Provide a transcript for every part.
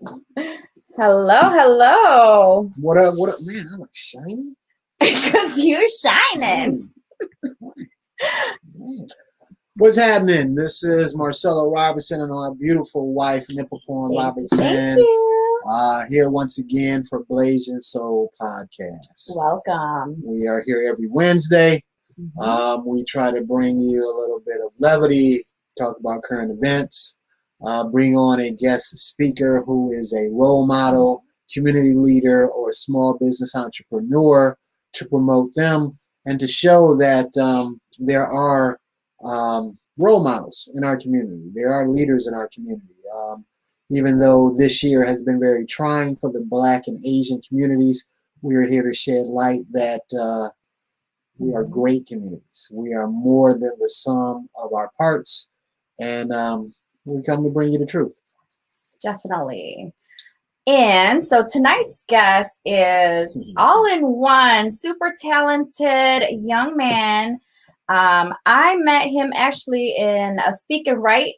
Hello, hello. What up? What up, man? I look shiny. Because you're shining. Man. What's happening? This is Marcella Robinson and my beautiful wife, Nippocorn Robinson. Thank you. Here once again for Blasian Soul Podcast. Welcome. We are here every Wednesday. We try to bring you a little bit of levity, talk about current events, bring on a guest speaker who is a role model, community leader, or a small business entrepreneur to promote them and to show that there are role models in our community. There are leaders in our community. Even though this year has been very trying for the Black and Asian communities, we are here to shed light that we are great communities. We are more than the sum of our parts, and we come to bring you the truth. Definitely. And so tonight's guest is all-in-one, super talented young man. I met him actually in a speak and write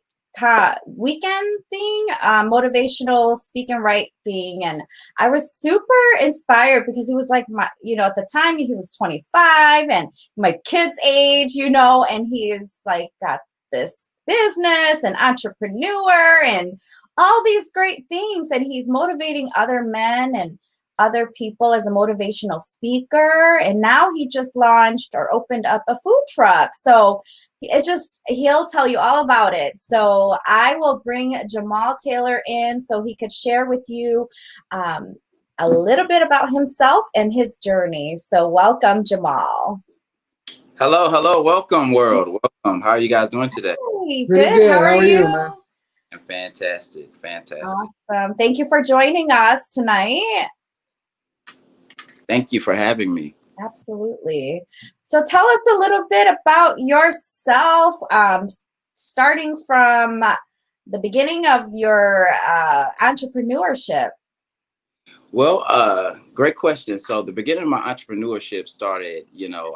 weekend thing, motivational speak and write thing, and I was super inspired because he was like at the time he was 25 and my kid's age, and he's like got this business and entrepreneur and all these great things, and he's motivating other men and other people as a motivational speaker, and now he just launched or opened up a food truck. So he'll tell you all about it. So I will bring Jamal Taylor in so he could share with you a little bit about himself and his journey. So welcome, Jamal. Hello, welcome world, welcome. How are you guys doing today? Hey, Pretty good. How are you, man? Fantastic. Awesome. Thank you for joining us tonight. Thank you for having me. Absolutely. So tell us a little bit about yourself, starting from the beginning of your entrepreneurship. Well, great question. So the beginning of my entrepreneurship started,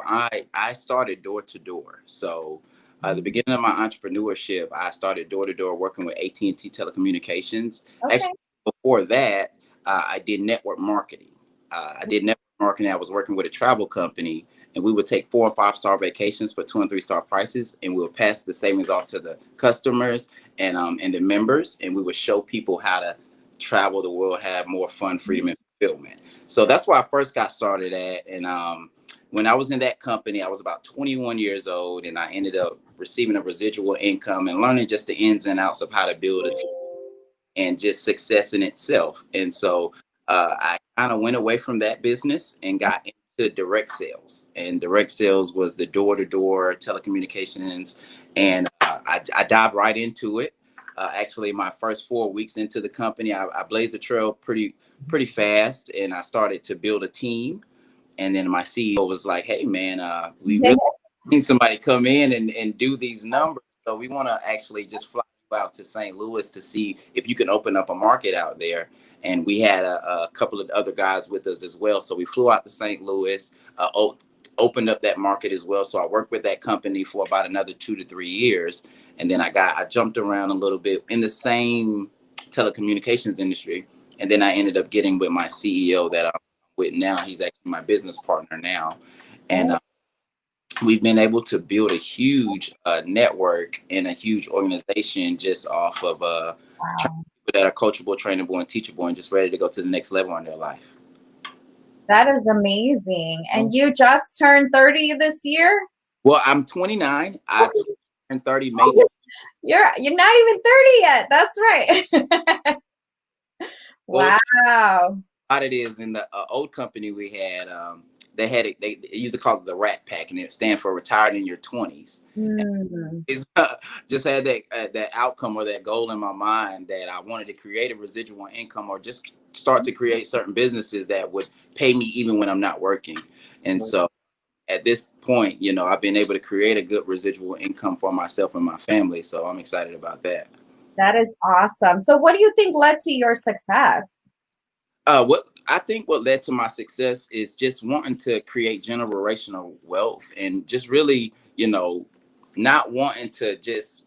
I started door to door. So the beginning of my entrepreneurship, I started door to door working with AT&T Telecommunications. Okay. Actually, before that, I did network marketing. I did network marketing. I was working with a travel company, and we would take 4 or 5 star vacations for 2 and 3 star prices, and we'll pass the savings off to the customers and the members, and we would show people how to travel the world, have more fun, freedom, and fulfillment. So that's where I first got started at. And when I was in that company, I was about 21 years old, and I ended up receiving a residual income and learning just the ins and outs of how to build a team and just success in itself. And so I kind of went away from that business and got into direct sales. And direct sales was the door-to-door telecommunications. And I dived right into it. Actually, my first 4 weeks into the company, I blazed the trail pretty fast, and I started to build a team. And then my CEO was like, "Hey, man, we really need somebody come in and do these numbers. So we want to actually just fly out to St. Louis to see if you can open up a market out there." And we had a couple of other guys with us as well. So we flew out to St. Louis, opened up that market as well. So I worked with that company for about another 2 to 3 years. And then I jumped around a little bit in the same telecommunications industry. And then I ended up getting with my CEO that I'm with now. He's actually my business partner now. And we've been able to build a huge network and a huge organization just off of people that are coachable, trainable, and teachable, and just ready to go to the next level in their life. That is amazing. And you just turned 30 this year? Well, I'm 29. I turned 30 May. You're not even 30 yet. That's right. Wow. A lot it is in the old company we had. They used to call it the Rat Pack, and it stands for retired in your 20s. It's just had that outcome or that goal in my mind that I wanted to create a residual income or just start to create certain businesses that would pay me even when I'm not working. And so at this point, I've been able to create a good residual income for myself and my family. So I'm excited about that. That is awesome. So what do you think led to your success? What led to my success is just wanting to create generational wealth and just really, not wanting to just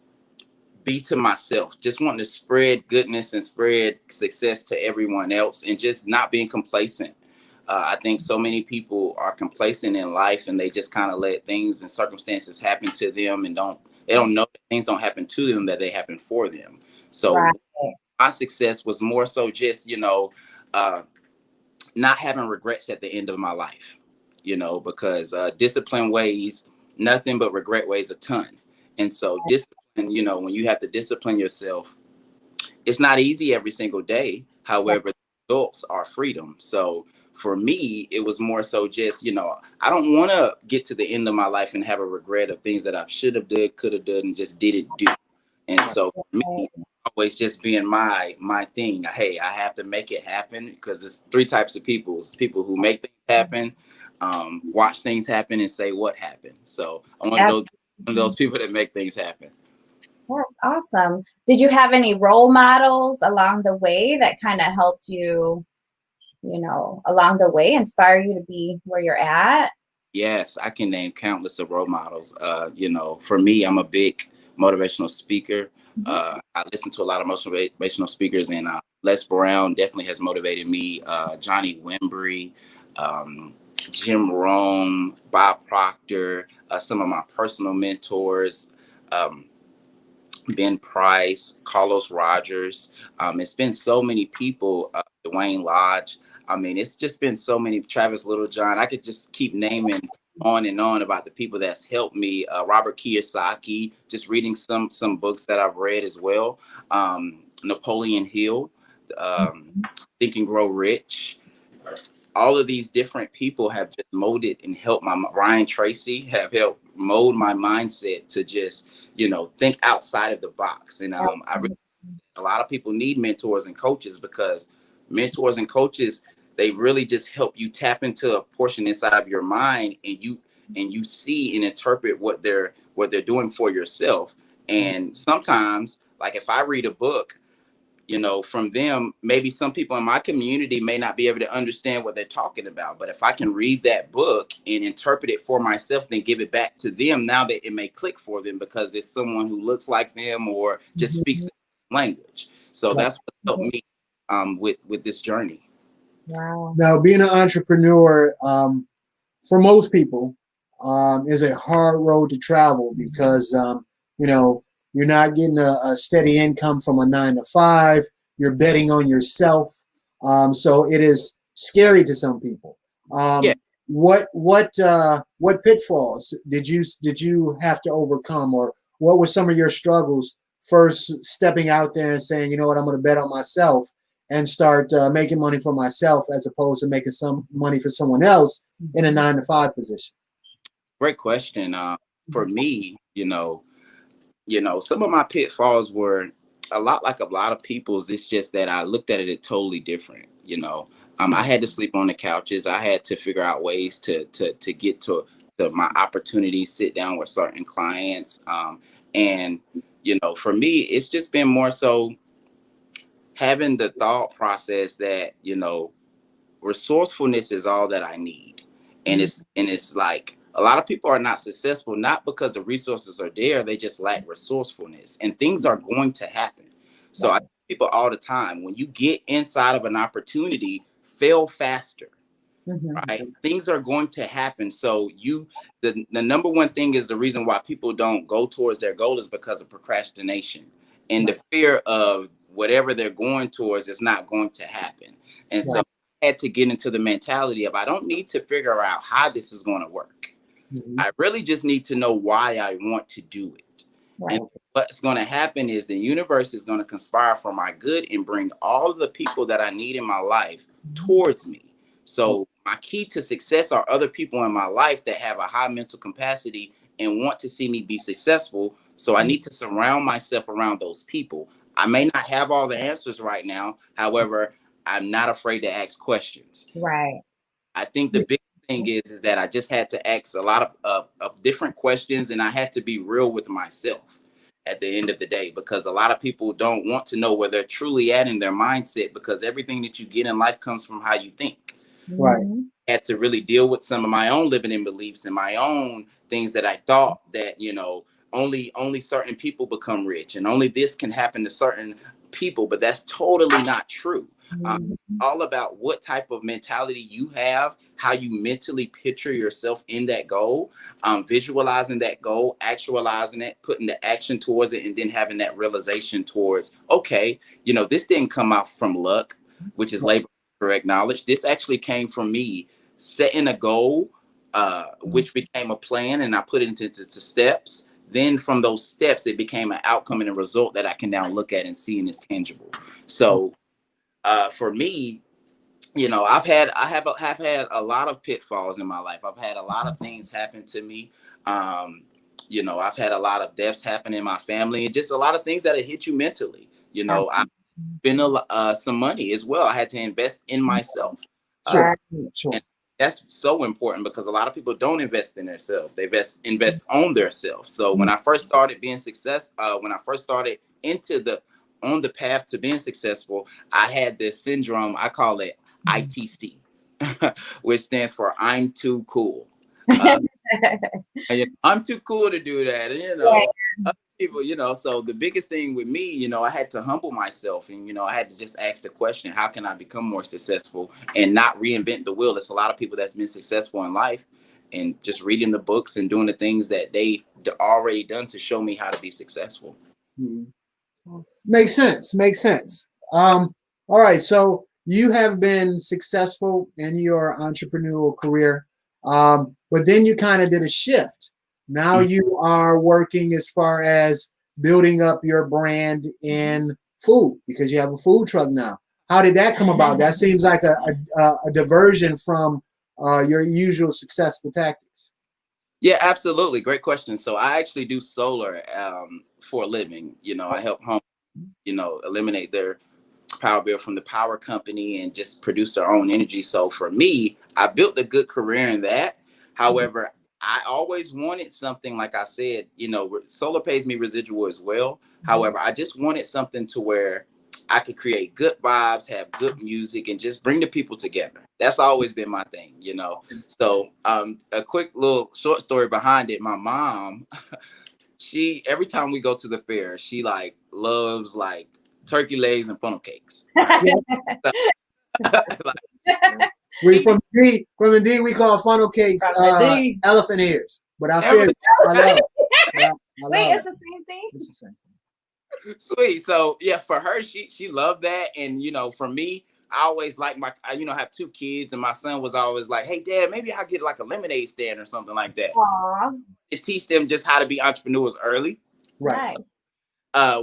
be to myself, just wanting to spread goodness and spread success to everyone else, and just not being complacent. I think so many people are complacent in life, and they just kind of let things and circumstances happen to them, and they don't know that things don't happen to them, that they happen for them. Right. So my success was more so just, uh, not having regrets at the end of my life, because discipline weighs nothing, but regret weighs a ton. And so discipline, when you have to discipline yourself, it's not easy every single day. However, the results are freedom. So for me, it was more so just, I don't want to get to the end of my life and have a regret of things that I should have did, could have done, and just didn't do. And so for me, always just being my thing. Hey, I have to make it happen, because there's three types of people. It's people who make things happen, watch things happen, and say what happened. So I'm one of those people that make things happen. That's awesome. Did you have any role models along the way that kind of helped you, along the way, inspire you to be where you're at? Yes, I can name countless of role models. For me, I'm a big motivational speaker. I listen to a lot of motivational speakers, and Les Brown definitely has motivated me. Johnny Wimbrey, Jim Rohn, Bob Proctor, some of my personal mentors. Um, Ben Price, Carlos Rogers. It's been so many people, Dwayne Lodge. I mean, it's just been so many, Travis Littlejohn. I could just keep naming on and on about the people that's helped me. Robert Kiyosaki, just reading some books that I've read as well. Napoleon Hill, Think and Grow Rich. All of these different people have just molded and helped Ryan Tracy have helped mold my mindset to just, think outside of the box. And a lot of people need mentors and coaches, because mentors and coaches, they really just help you tap into a portion inside of your mind, and you see and interpret what they're doing for yourself. And sometimes, like if I read a book, from them, maybe some people in my community may not be able to understand what they're talking about. But if I can read that book and interpret it for myself, then give it back to them, now that it may click for them, because it's someone who looks like them or just speaks the language. So that's what helped me with this journey. Wow. Now, being an entrepreneur, for most people, is a hard road to travel, because you're not getting a steady income from a 9 to 5. You're betting on yourself, so it is scary to some people. Yeah. What pitfalls did you have to overcome, or what were some of your struggles first stepping out there and saying, you know what, I'm going to bet on myself and start making money for myself, as opposed to making some money for someone else in a 9 to 5 position? Great question. For me, some of my pitfalls were a lot like a lot of people's. It's just that I looked at it totally different. I had to sleep on the couches. I had to figure out ways to get to my opportunities, sit down with certain clients. And for me, it's just been more so having the thought process that, resourcefulness is all that I need. And it's like a lot of people are not successful, not because the resources are there, they just lack resourcefulness, and things are going to happen. So I tell people all the time, when you get inside of an opportunity, fail faster. Right? Things are going to happen. So the number one thing is the reason why people don't go towards their goal is because of procrastination and the fear of whatever they're going towards is not going to happen. And so I had to get into the mentality of, I don't need to figure out how this is going to work. I really just need to know why I want to do it. And what's going to happen is the universe is going to conspire for my good and bring all of the people that I need in my life towards me. So my key to success are other people in my life that have a high mental capacity and want to see me be successful. So I need to surround myself around those people. I may not have all the answers right now. However, I'm not afraid to ask questions. Right. I think the big thing is that I just had to ask a lot of different questions, and I had to be real with myself at the end of the day, because a lot of people don't want to know where they're truly at in their mindset, because everything that you get in life comes from how you think. Right. I had to really deal with some of my own limiting beliefs and my own things that I thought that, only certain people become rich, and only this can happen to certain people. But that's totally not true. All about what type of mentality you have, how you mentally picture yourself in that goal, visualizing that goal, actualizing it, putting the action towards it, and then having that realization towards, okay, this didn't come out from luck, which is labor correct knowledge. This actually came from me setting a goal, which became a plan, and I put it into steps. Then from those steps, it became an outcome and a result that I can now look at and see and is tangible. So for me, have had a lot of pitfalls in my life. I've had a lot of things happen to me. I've had a lot of deaths happen in my family, and just a lot of things that have hit you mentally. I spent some money as well. I had to invest in myself. Sure. And that's so important, because a lot of people don't invest in themselves. They invest on themselves. So when I first started being when I first started on the path to being successful, I had this syndrome. I call it ITC, which stands for I'm too cool. I'm too cool to do that. And, other people, so the biggest thing with me, I had to humble myself, and, I had to just ask the question, how can I become more successful and not reinvent the wheel? There's a lot of people that's been successful in life and just reading the books and doing the things that they already done to show me how to be successful. Makes sense. All right. So you have been successful in your entrepreneurial career, but then you kind of did a shift. Now you are working as far as building up your brand in food, because you have a food truck now. How did that come about? That seems like a diversion from your usual successful tactics. Yeah, absolutely. Great question. So I actually do solar for a living. I help homes, eliminate their power bill from the power company and just produce their own energy. So for me, I built a good career in that. However, I always wanted something, like I said, solar pays me residual as well. However, I just wanted something to where I could create good vibes, have good music, and just bring the people together. That's always been my thing, So a quick little short story behind it. My mom, every time we go to the fair, she loves turkey legs and funnel cakes. Right? From the D, we call funnel cakes elephant ears. But I feel Wait, it's the same thing? It's the same thing. Sweet. So yeah, for her, she loved that. And for me, I always like I have 2 kids, and my son was always like, hey Dad, maybe I'll get a lemonade stand or something like that. Aww. To teach them just how to be entrepreneurs early. Right.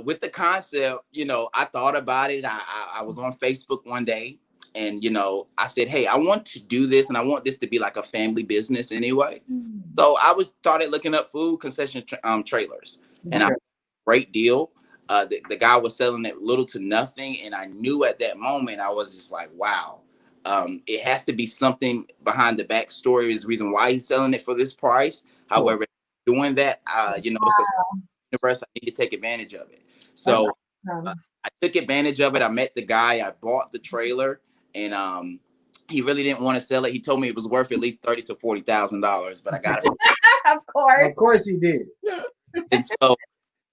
With the concept, I thought about it. I was on Facebook one day, and I said, hey, I want to do this, and I want this to be like a family business anyway. So I started looking up food concession trailers, and I great deal. The guy was selling it little to nothing, and I knew at that moment, I was just like, wow, it has to be something behind the backstory is the reason why he's selling it for this price. However, doing that, it's a universe, I need to take advantage of it. So I took advantage of it. I met the guy, I bought the trailer, and he really didn't want to sell it. He told me it was worth at least $30,000 to $40,000, but I got it. Of course he did. And so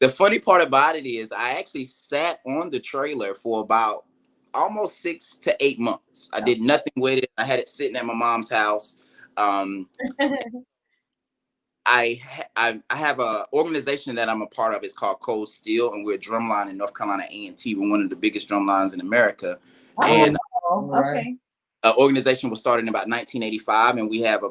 the funny part about it is I actually sat on the trailer for about almost 6 to 8 months. I did nothing with it. I had it sitting at my mom's house. I have an organization that I'm a part of. It's called Cold Steel, and we're a drumline in North Carolina A&T. We're one of the biggest drumlines in America. And okay. Organization was started in about 1985, and we have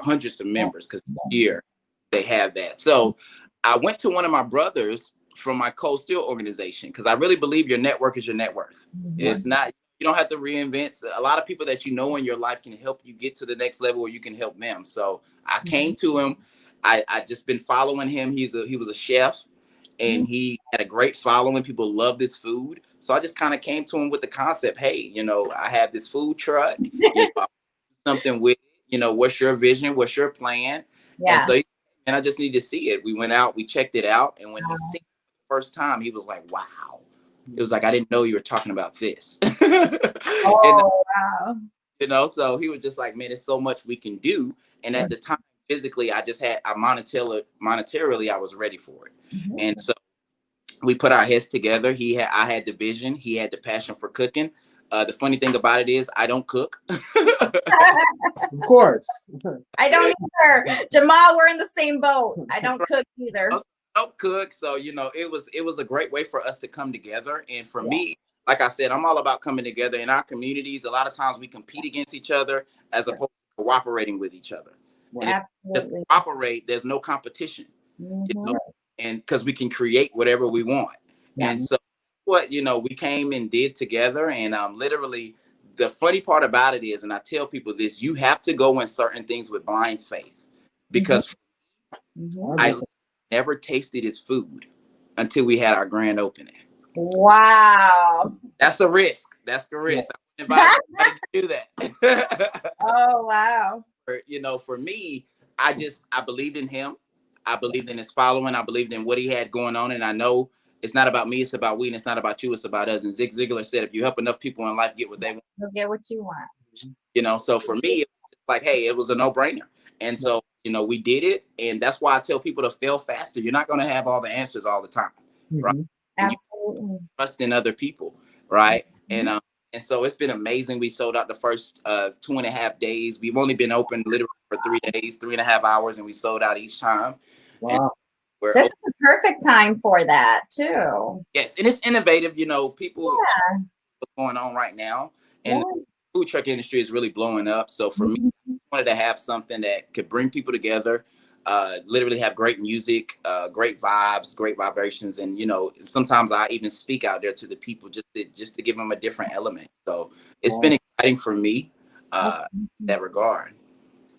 hundreds of members, because here they have that. So I went to one of my brothers from my Cold Steel organization, because I really believe your network is your net worth. It's not, you don't have to reinvent. A lot of people that in your life can help you get to the next level, or you can help them. So I came to him. I just been following him. He was a chef, and he had a great following. People love this food. So I just kind of came to him with the concept, hey, I have this food truck, something with, what's your vision? What's your plan? Yeah. And I just need to see it. We went out, we checked it out. And when he seen it the first time, he was like, wow. It was like, I didn't know you were talking about this. Wow. So he was just like, man, there's so much we can do. And at the time, physically, I monetarily, I was ready for it. And so we put our heads together. I had the vision. He had the passion for cooking. The funny thing about it is I don't cook. Of course. I don't either. Jamal, we're in the same boat. I don't cook either. I don't cook. So, it was a great way for us to come together. And for me, like I said, I'm all about coming together in our communities. A lot of times we compete against each other as opposed to cooperating with each other. And just cooperate, there's no competition. And because we can create whatever we want. And so what, we came and did together. And literally, the funny part about it is, and I tell people this, you have to go in certain things with blind faith, because I never tasted his food until we had our grand opening. Wow. That's a risk. That's the risk. I wouldn't invite anybody to do that. Oh, wow. For me, I believed in him. I believed in his following. I believed in what he had going on. And I know it's not about me. It's about we. And it's not about you. It's about us. And Zig Ziglar said, if you help enough people in life get what they want, you'll get what you want. So for me, it's like, hey, it was a no-brainer. And so, we did it. And that's why I tell people to fail faster. You're not going to have all the answers all the time. Right. Absolutely. Trust in other people. Right. And so it's been amazing. We sold out the first 2.5 days. We've only been open literally for 3 days, 3.5 hours, and we sold out each time. Wow. This is the perfect time for that too. Yes. And it's innovative. People, what's going on right now. And the food truck industry is really blowing up. So for me, I wanted to have something that could bring people together, literally have great music, great vibes, great vibrations. And, sometimes I even speak out there to the people just to give them a different element. So it's been exciting for me in that regard.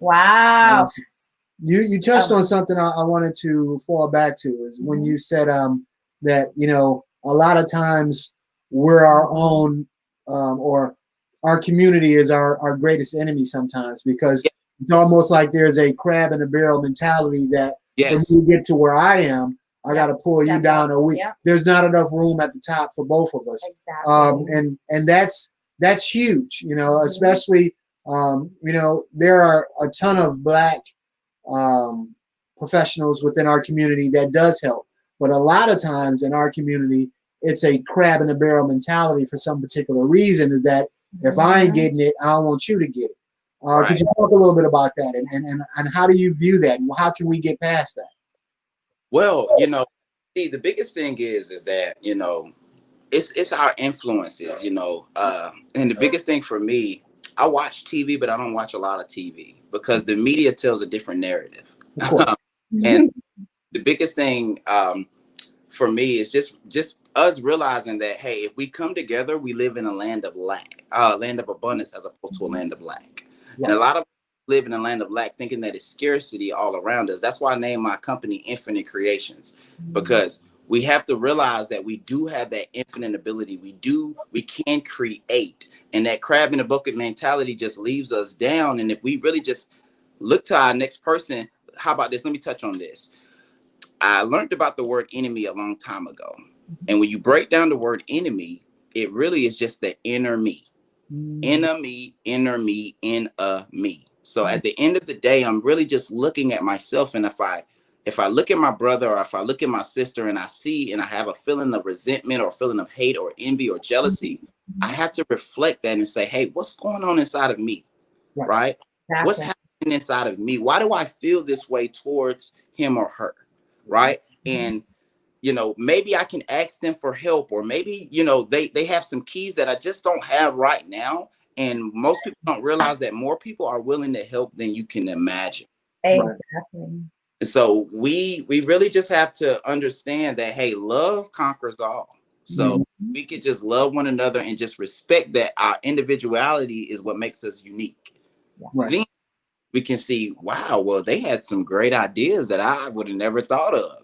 Wow. You touched on something I wanted to fall back to, is when you said that, a lot of times we're our own or our community is our greatest enemy sometimes, because it's almost like there's a crab in a barrel mentality that for me to get to where I am, I got to pull you down, or there's not enough room at the top for both of us. Exactly. And that's huge, especially, there are a ton of Black professionals within our community that does help. But a lot of times in our community, it's a crab in a barrel mentality for some particular reason, is that if I ain't getting it, I don't want you to get it. Could you talk a little bit about that, and how do you view that, and how can we get past that? Well, see, the biggest thing is that, it's our influences, and the biggest thing for me, I watch TV, but I don't watch a lot of TV because the media tells a different narrative. And the biggest thing for me is just us realizing that, hey, if we come together, we live in a land of land of abundance as opposed to a land of lack. And a lot of us live in a land of lack thinking that it's scarcity all around us. That's why I named my company Infinite Creations, because we have to realize that we do have that infinite ability. We can create, and that crab in the bucket mentality just leaves us down. And if we really just look to our next person, how about this? Let me touch on this. I learned about the word enemy a long time ago. And when you break down the word enemy, it really is just the inner me. Inner me, inner me, inner me. So at the end of the day, I'm really just looking at myself. And if I look at my brother, or if I look at my sister and I see and I have a feeling of resentment or a feeling of hate or envy or jealousy, I have to reflect that and say, hey, what's going on inside of me? Right? Exactly. What's happening inside of me? Why do I feel this way towards him or her? Right? And maybe I can ask them for help, or maybe, they have some keys that I just don't have right now. And most people don't realize that more people are willing to help than you can imagine. Exactly. So we really just have to understand that, hey, love conquers all. So we could just love one another and just respect that our individuality is what makes us unique. Then we can see, wow, well, they had some great ideas that I would have never thought of.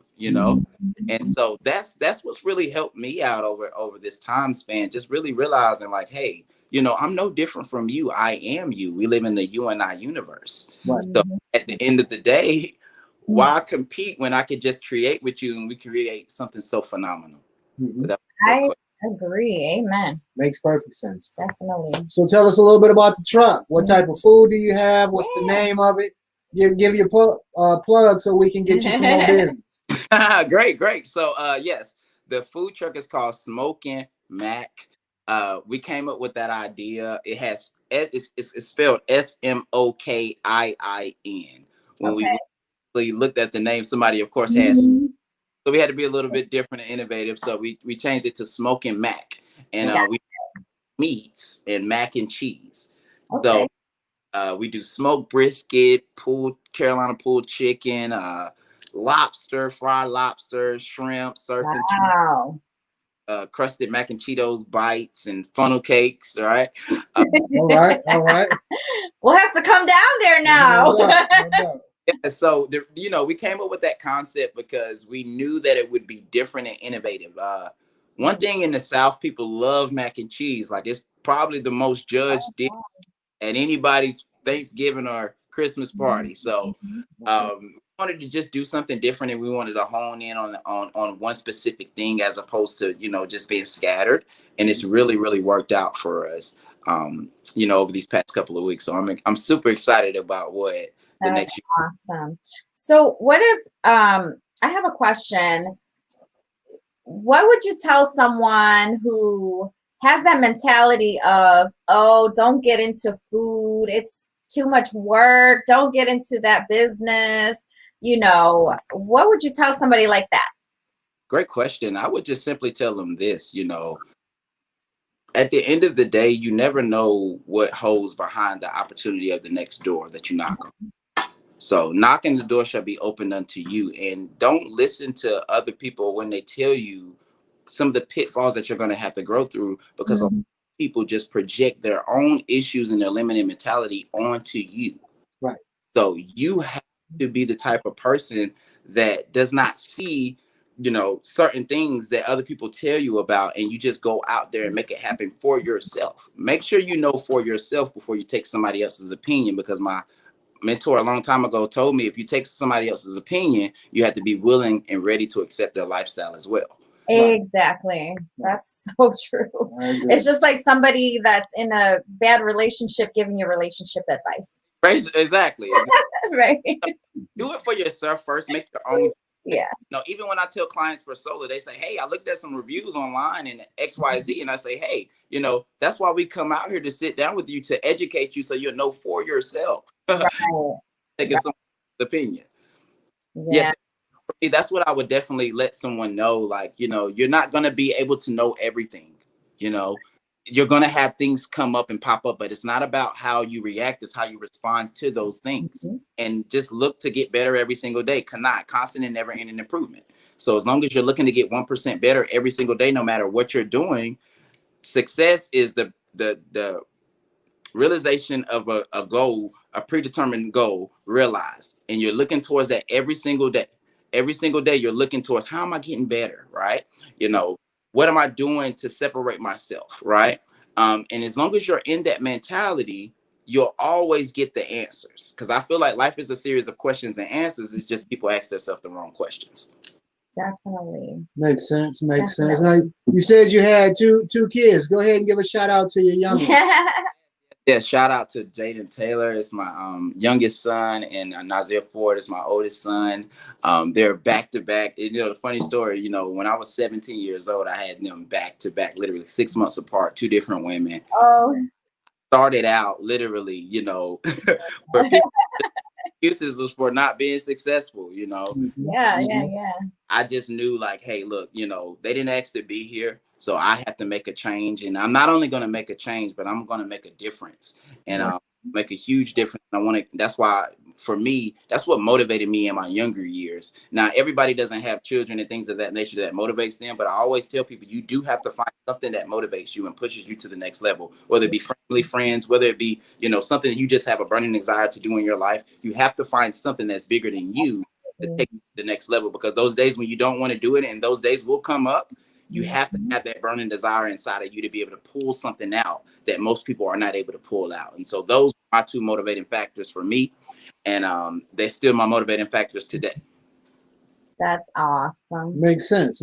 And so that's what's really helped me out over this time span, just really realizing like, hey, I'm no different from you. I am you. We live in the you and I universe. So at the end of the day, why compete when I could just create with you and we create something so phenomenal? I agree. Amen. Makes perfect sense. Definitely. So tell us a little bit about the truck. What type of food do you have? What's the name of it? give your plug so we can get you some more business. Great. So yes, the food truck is called Smokin Mac. We came up with that idea. It has it's spelled SMOKIIN. When we Okay. really looked at the name, somebody of course has, Mhm. so we had to be a little bit different and innovative. So we changed it to Smokin Mac, and Yeah. we meats and mac and cheese. So Okay. we do smoked brisket, Carolina pulled chicken, lobster, fried lobster, shrimp, surf and Wow. crusted mac and Cheetos bites and funnel cakes. All right. All right, all right. We'll have to come down there No now. doubt, no doubt. So we came up with that concept because we knew that it would be different and innovative. One thing in the South, people love mac and cheese. Like it's probably the most judged dish at anybody's Thanksgiving or Christmas party. So we wanted to just do something different, and we wanted to hone in on one specific thing as opposed to just being scattered. And it's really worked out for us. Over these past couple of weeks. So I'm super excited about what the That's next year. awesome. So what if I have a question. What would you tell someone who has that mentality of, oh, don't get into food, it's too much work, don't get into that business, what would you tell somebody like that? Great question. I would just simply tell them this, at the end of the day, you never know what holds behind the opportunity of the next door that you knock on. So knocking the door shall be opened unto you, and don't listen to other people when they tell you some of the pitfalls that you're going to have to grow through, because a lot of people just project their own issues and their limited mentality onto you. Right. So you have to be the type of person that does not see, certain things that other people tell you about, and you just go out there and make it happen for yourself. Make sure you know for yourself before you take somebody else's opinion, because my mentor a long time ago told me if you take somebody else's opinion, you have to be willing and ready to accept their lifestyle as well. Exactly. That's so true. It's just like somebody that's in a bad relationship giving you relationship advice. Right? Exactly. Right. Do it for yourself first. Make your own. Yeah. Even when I tell clients for solo, they say, hey, I looked at some reviews online and XYZ, and I say, hey, that's why we come out here to sit down with you, to educate you so you'll know for yourself. Right. Taking someone's opinion. Yeah. Yes, that's what I would definitely let someone know. Like, you're not going to be able to know everything. You're going to have things come up and pop up, but it's not about how you react, it's how you respond to those things. And just look to get better every single day. Constant and never ending improvement. So as long as you're looking to get 1% better every single day, no matter what you're doing, success is the realization of a goal, a predetermined goal realized. And you're looking towards that every single day. Every single day you're looking towards, how am I getting better, right? What am I doing to separate myself, right? And as long as you're in that mentality, you'll always get the answers. Because I feel like life is a series of questions and answers. It's just people ask themselves the wrong questions. Definitely. Makes sense. Now, you said you had two kids. Go ahead and give a shout out to your youngest. Yeah, shout out to Jamal Taylor. It's my youngest son, and Nazir Ford is my oldest son. They're back to back. The funny story, when I was 17 years old, I had them back to back, literally 6 months apart, two different women. Oh. Started out literally, where people excuses was for not being successful, Yeah. I just knew, like, hey, look, they didn't ask to be here, so I have to make a change. And I'm not only going to make a change, but I'm going to make a difference, and make a huge difference. That's why, for me, that's what motivated me in my younger years. Now, everybody doesn't have children and things of that nature that motivates them, but I always tell people, you do have to find something that motivates you and pushes you to the next level, whether it be family, friends, whether it be, something that you just have a burning desire to do in your life. You have to find something that's bigger than you to take you to the next level, because those days when you don't want to do it, and those days will come up, you have to have that burning desire inside of you to be able to pull something out that most people are not able to pull out. And so those are my two motivating factors for me, and they're still my motivating factors today. That's awesome. Makes sense.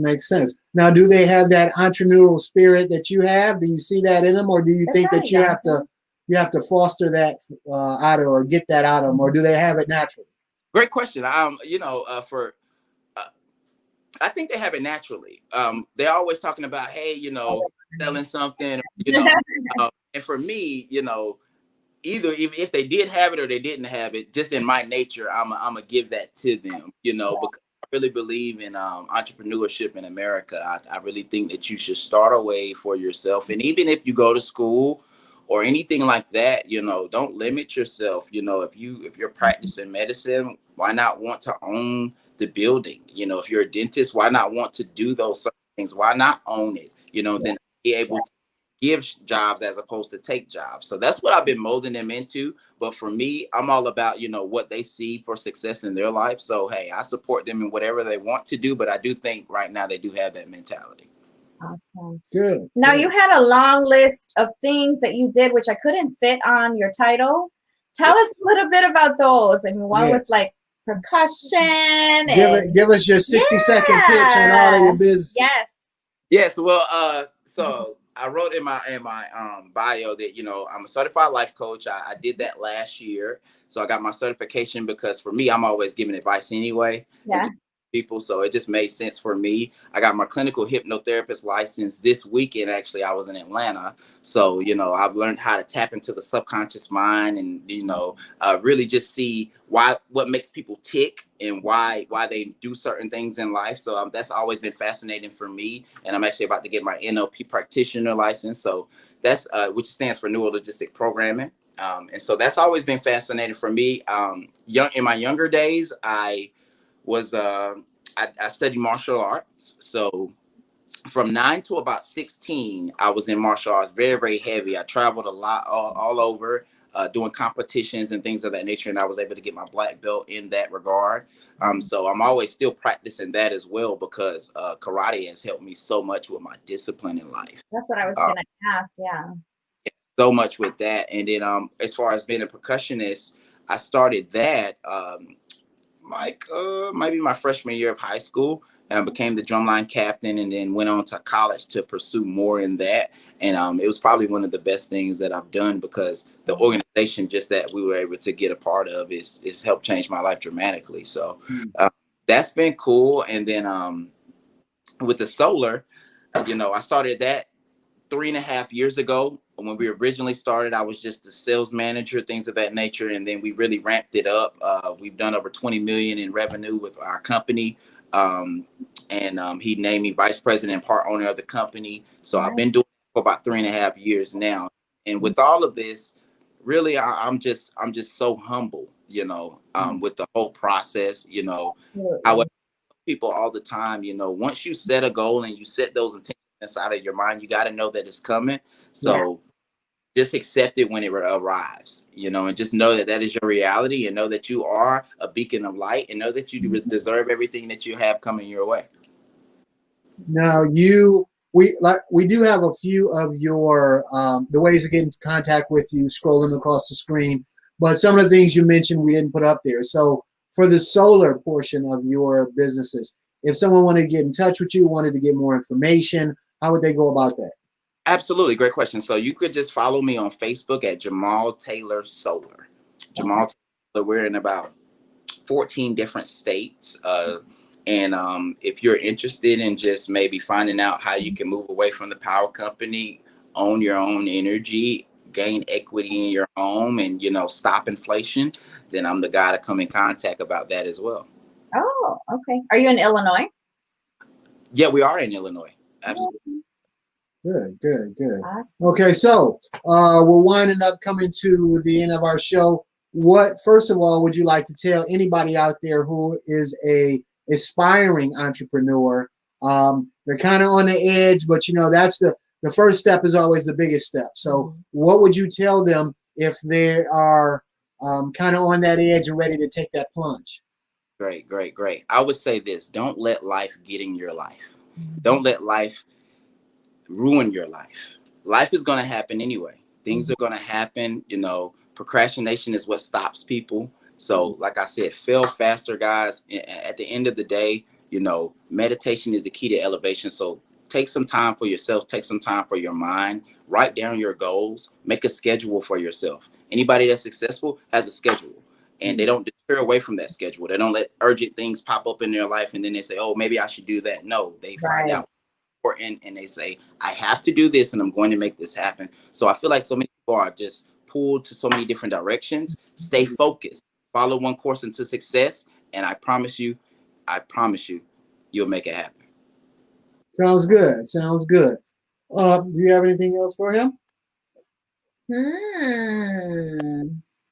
Now, do they have that entrepreneurial spirit that you have? Do you see that in them, or do you think that you have to you have to foster that out of, or get that out of them, or do they have it naturally? Great question. For I think they have it naturally. They're always talking about, hey, selling something, and for me, either if they did have it or they didn't have it, just in my nature, I'm gonna give that to them, because I really believe in entrepreneurship in America. I really think that you should start a way for yourself, and even if you go to school or anything like that, don't limit yourself. If you're practicing medicine, why not want to own the building? If you're a dentist, why not want to do those certain things? Why not own it? Then be able to give jobs as opposed to take jobs. So that's what I've been molding them into. But for me, I'm all about, what they see for success in their life. So, hey, I support them in whatever they want to do. But I do think right now they do have that mentality. Awesome. Good. Now, you had a long list of things that you did, which I couldn't fit on your title. Tell us a little bit about those. I mean, one was like percussion. Give us your 60-second pitch on all of your business. Yes. Well, so I wrote in my bio that I'm a certified life coach. I did that last year, so I got my certification because for me, I'm always giving advice anyway. Yeah. People, so it just made sense for me. I got my clinical hypnotherapist license this weekend. Actually, I was in Atlanta, so I've learned how to tap into the subconscious mind and really just see what makes people tick and why they do certain things in life. So that's always been fascinating for me, and I'm actually about to get my NLP practitioner license. So that's which stands for neuro logistic programming. And so that's always been fascinating for me. In my younger days, I studied martial arts. So from 9 to about 16, I was in martial arts, very, very heavy. I traveled a lot all over, doing competitions and things of that nature. And I was able to get my black belt in that regard. So I'm always still practicing that as well because karate has helped me so much with my discipline in life. That's what I was going to ask. Yeah. So much with that. And then as far as being a percussionist, I started that maybe my freshman year of high school, and I became the drumline captain, and then went on to college to pursue more in that. And it was probably one of the best things that I've done because the organization just that we were able to get a part of is helped change my life dramatically. So that's been cool. And then with the solar, I started that 3.5 years ago. When we originally started, I was just the sales manager, things of that nature. And then we really ramped it up. We've done over 20 million in revenue with our company. And he named me vice president and part owner of the company. So I've been doing it for about 3.5 years now. And with all of this, really, I'm just so humble, with the whole process, I would people all the time, once you set a goal and you set those intentions inside of your mind, you got to know that it's coming. So just accept it when it arrives, and just know that is your reality, and know that you are a beacon of light, and know that you deserve everything that you have coming your way. Now we do have a few of your the ways to get in contact with you scrolling across the screen, but some of the things you mentioned we didn't put up there. So for the solar portion of your businesses, if someone wanted to get in touch with you, wanted to get more information, how would they go about that? Absolutely. Great question. So you could just follow me on Facebook at Jamal Taylor Solar. Jamal Taylor, we're in about 14 different states. And if you're interested in just maybe finding out how you can move away from the power company, own your own energy, gain equity in your home, and, stop inflation, then I'm the guy to come in contact about that as well. Oh, okay. Are you in Illinois? Yeah, we are in Illinois. Absolutely. Good. Awesome. Okay, so we're winding up, coming to the end of our show. What, first of all, would you like to tell anybody out there who is a aspiring entrepreneur? They're kind of on the edge, but that's the first step is always the biggest step. So what would you tell them if they are kind of on that edge and ready to take that plunge? Great. I would say this: don't let life get in your life. Don't let life ruin your life. Life is going to happen anyway. Things are going to happen. Procrastination is what stops people. So like I said, fail faster, guys. At the end of the day, meditation is the key to elevation. So take some time for yourself, take some time for your mind, write down your goals, make a schedule for yourself. Anybody that's successful has a schedule, and they don't deter away from that schedule. They don't let urgent things pop up in their life and then they say, oh, maybe I should do that. No, they find Right. out important and they say, I have to do this and I'm going to make this happen. So I feel like so many people are just pulled to so many different directions. Stay focused, follow one course into success, and I promise you, you'll make it happen. Sounds good. Sounds good. Do you have anything else for him?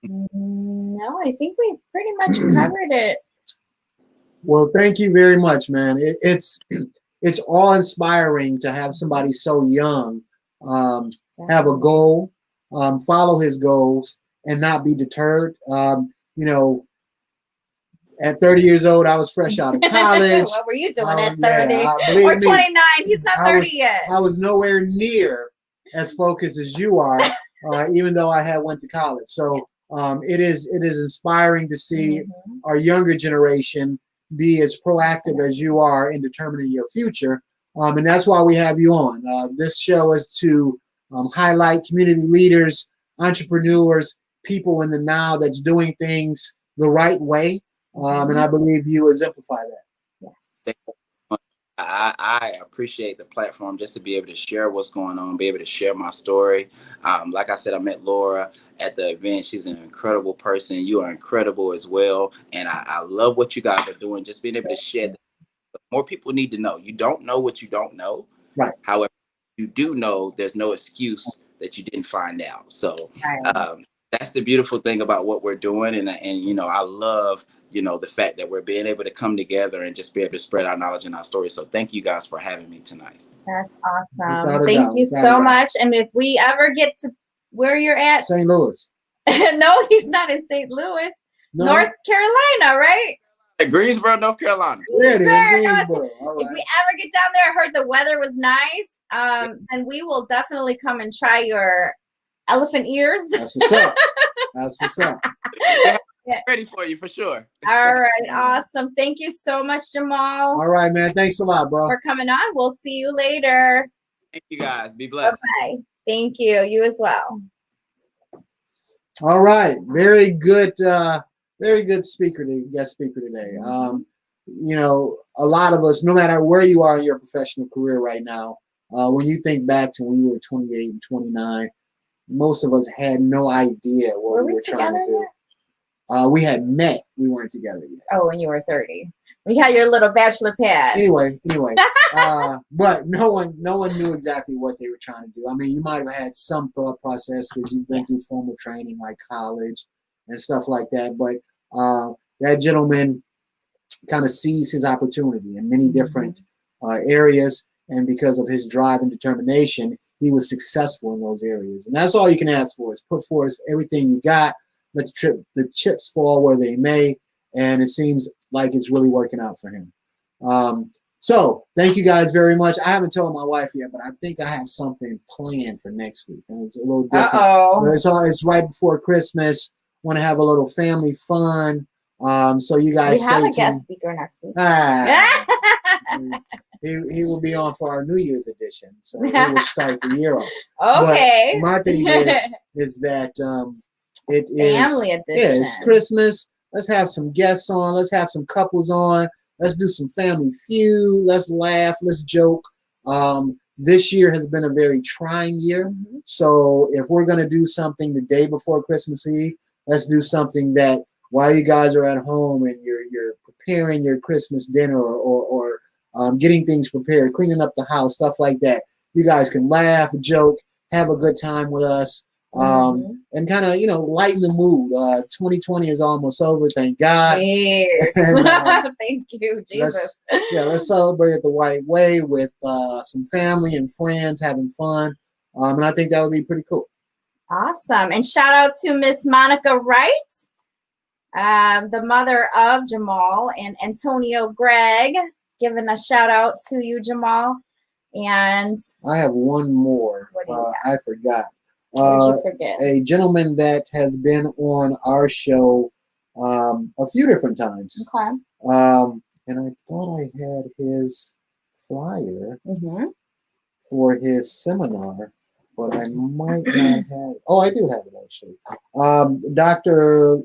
No, I think we've pretty much covered it. Well, thank you very much, man. It's awe-inspiring to have somebody so young have a goal, follow his goals, and not be deterred. At 30 years old, I was fresh out of college. What were you doing at 30? Believe Or 29? me, He's not 30 yet. I was nowhere near as focused as you are, even though I had went to college. So it is inspiring to see our younger generation be as proactive as you are in determining your future. And that's why we have you on. This show is to highlight community leaders, entrepreneurs, people in the now that's doing things the right way. And I believe you exemplify that. Yes. I appreciate the platform just to be able to share what's going on, be able to share my story. Like I said, I met Laura at the event. She's an incredible person. You are incredible as well. And I love what you guys are doing, just being able to share that. More people need to know. You don't know what you don't know. Right. However, you do know there's no excuse that you didn't find out. So that's the beautiful thing about what we're doing. And I love the fact that we're being able to come together and just be able to spread our knowledge and our story. So thank you guys for having me tonight. That's awesome. Thank you so much. And if we ever get to where you're at, St. Louis. No, he's not in St. Louis. No? North Carolina, right? Greensboro, North Carolina. Greensboro. Right. If we ever get down there, I heard the weather was nice. Then we will definitely come and try your elephant ears. That's what's up. That's what's up. Ready for you for sure. All right, awesome. Thank you so much, Jamal. All right, man. Thanks a lot, bro. For coming on. We'll see you later. Thank you, guys. Be blessed. Bye. Thank you. You as well. All right, very good guest speaker today. A lot of us, no matter where you are in your professional career right now, when you think back to when you were 28 and 29, most of us had no idea what we were trying to do. We had met. We weren't together yet. Oh, when you were 30. We had your little bachelor pad. Anyway. But no one knew exactly what they were trying to do. I mean, you might have had some thought process because you've been through formal training like college and stuff like that. But that gentleman kind of seized his opportunity in many different areas. And because of his drive and determination, he was successful in those areas. And that's all you can ask for is put forth everything you got. Let the chips fall where they may. And it seems like it's really working out for him. So thank you guys very much. I haven't told my wife yet, but I think I have something planned for next week. And it's a little different. It's right before Christmas. Want to have a little family fun. So you guys we have a guest speaker next week. He will be on for our New Year's edition. So he will start the year off. Okay. But my thing is that it is family edition. Yeah, it's Christmas. Let's have some guests on. Let's have some couples on. Let's do some family feud. Let's laugh. Let's joke. This year has been a very trying year. So if we're going to do something the day before Christmas Eve, let's do something that while you guys are at home and you're preparing your Christmas dinner or getting things prepared, cleaning up the house, stuff like that, you guys can laugh, joke, have a good time with us. And kind of, lighten the mood. 2020 is almost over, thank God. And, thank you, Jesus. Let's celebrate it the right way with some family and friends having fun. And I think that would be pretty cool. Awesome. And shout out to Miss Monica Wright, the mother of Jamal, and Antonio Gregg, giving a shout out to you, Jamal. And I have one more. I forgot. What did you forget? A gentleman that has been on our show a few different times. Okay. And I thought I had his flyer. for his seminar, but I might not have. Oh, I do have it actually. Dr.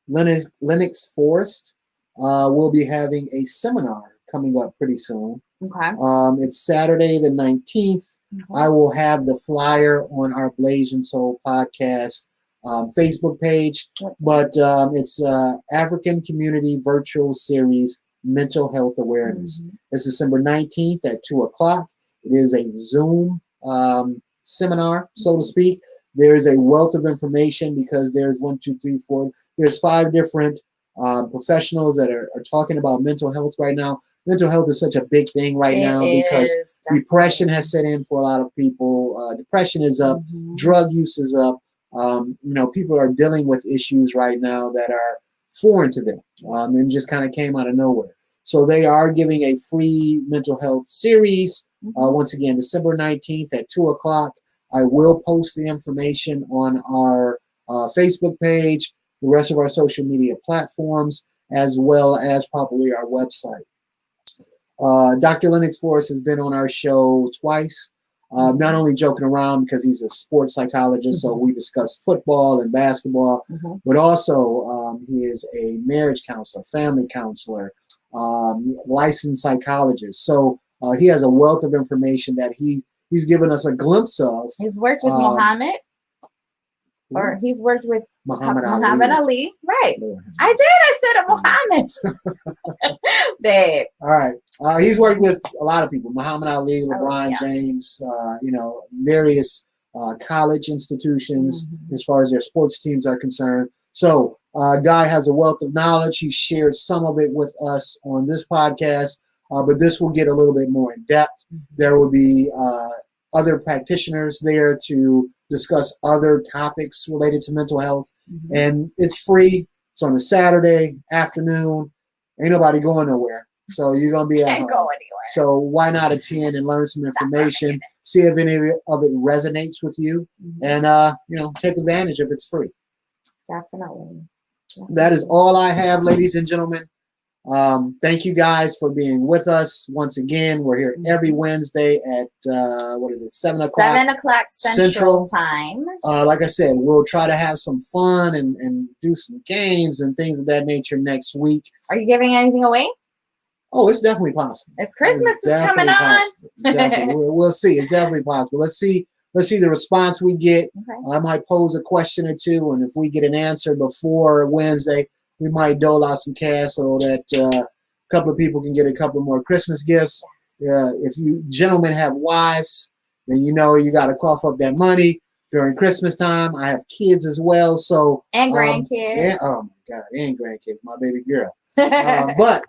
Lennox Forrest will be having a seminar coming up pretty soon. Okay. It's Saturday the 19th. Okay. I will have the flyer on our Blasian Soul Podcast Facebook page, but it's African Community Virtual Series Mental Health Awareness. It's December 19th at 2 o'clock. It is a Zoom seminar, so to speak. There's a wealth of information because there's 5 different professionals that are talking about mental health right now. Mental health is such a big thing right now because depression has set in for a lot of people. Depression is up, drug use is up. People are dealing with issues right now that are foreign to them and just kind of came out of nowhere. So they are giving a free mental health series. Once again, December 19th at 2 o'clock. I will post the information on our Facebook page, the rest of our social media platforms, as well as probably our website. Dr. Lennox Forrest has been on our show twice. Not only joking around because he's a sports psychologist, so we discuss football and basketball, but also he is a marriage counselor, family counselor, licensed psychologist. So he has a wealth of information that he's given us a glimpse of. He's worked with Muhammad, or he's worked with Muhammad Ali. Right. I did. I said Muhammad. Babe. All right. He's worked with a lot of people. Muhammad Ali, LeBron James, various college institutions as far as their sports teams are concerned. So Guy has a wealth of knowledge. He shared some of it with us on this podcast, but this will get a little bit more in depth. There will be other practitioners there to discuss other topics related to mental health. And it's free. It's on a Saturday afternoon. Ain't nobody going nowhere. So you're going to be at home. Can't go anywhere. So why not attend and learn some information, see if any of it resonates with you, and take advantage if it's free. Definitely. That is all I have, ladies and gentlemen. Thank you guys for being with us once again. We're here every Wednesday at 7 o'clock? 7 o'clock Central Time. Like I said, we'll try to have some fun and do some games and things of that nature next week. Are you giving anything away? Oh, it's definitely possible. It's Christmas is coming on. Definitely. We'll see. It's definitely possible. Let's see the response we get. Okay. I might pose a question or two, and if we get an answer before Wednesday, we might dole out some cash so that a couple of people can get a couple more Christmas gifts. If you gentlemen have wives, then you got to cough up that money during Christmas time. I have kids as well, so and grandkids. Oh my God, and grandkids, my baby girl. But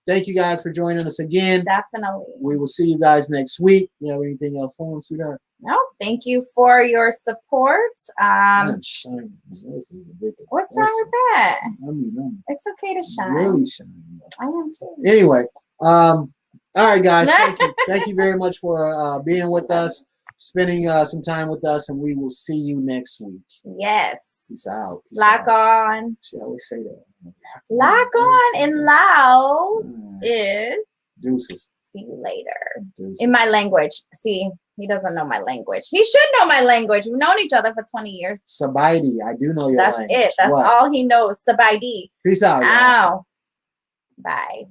thank you guys for joining us again. Definitely. We will see you guys next week. You have anything else for them, sweetheart? No, thank you for your support. I'm shining. What's wrong with that? It's okay to shine. Really shining. I am too. Anyway, all right, guys. Thank you. Thank you very much for being with us, spending some time with us, and we will see you next week. Yes. Peace out. Lock on. She always say that. Lock on in Laos is deuces. See you later. Deuces. In my language. See, he doesn't know my language. He should know my language. We've known each other for 20 years. Sabaidi. I do know your language. That's it. That's all he knows. Sabaidi. Peace out. Ow. Bye.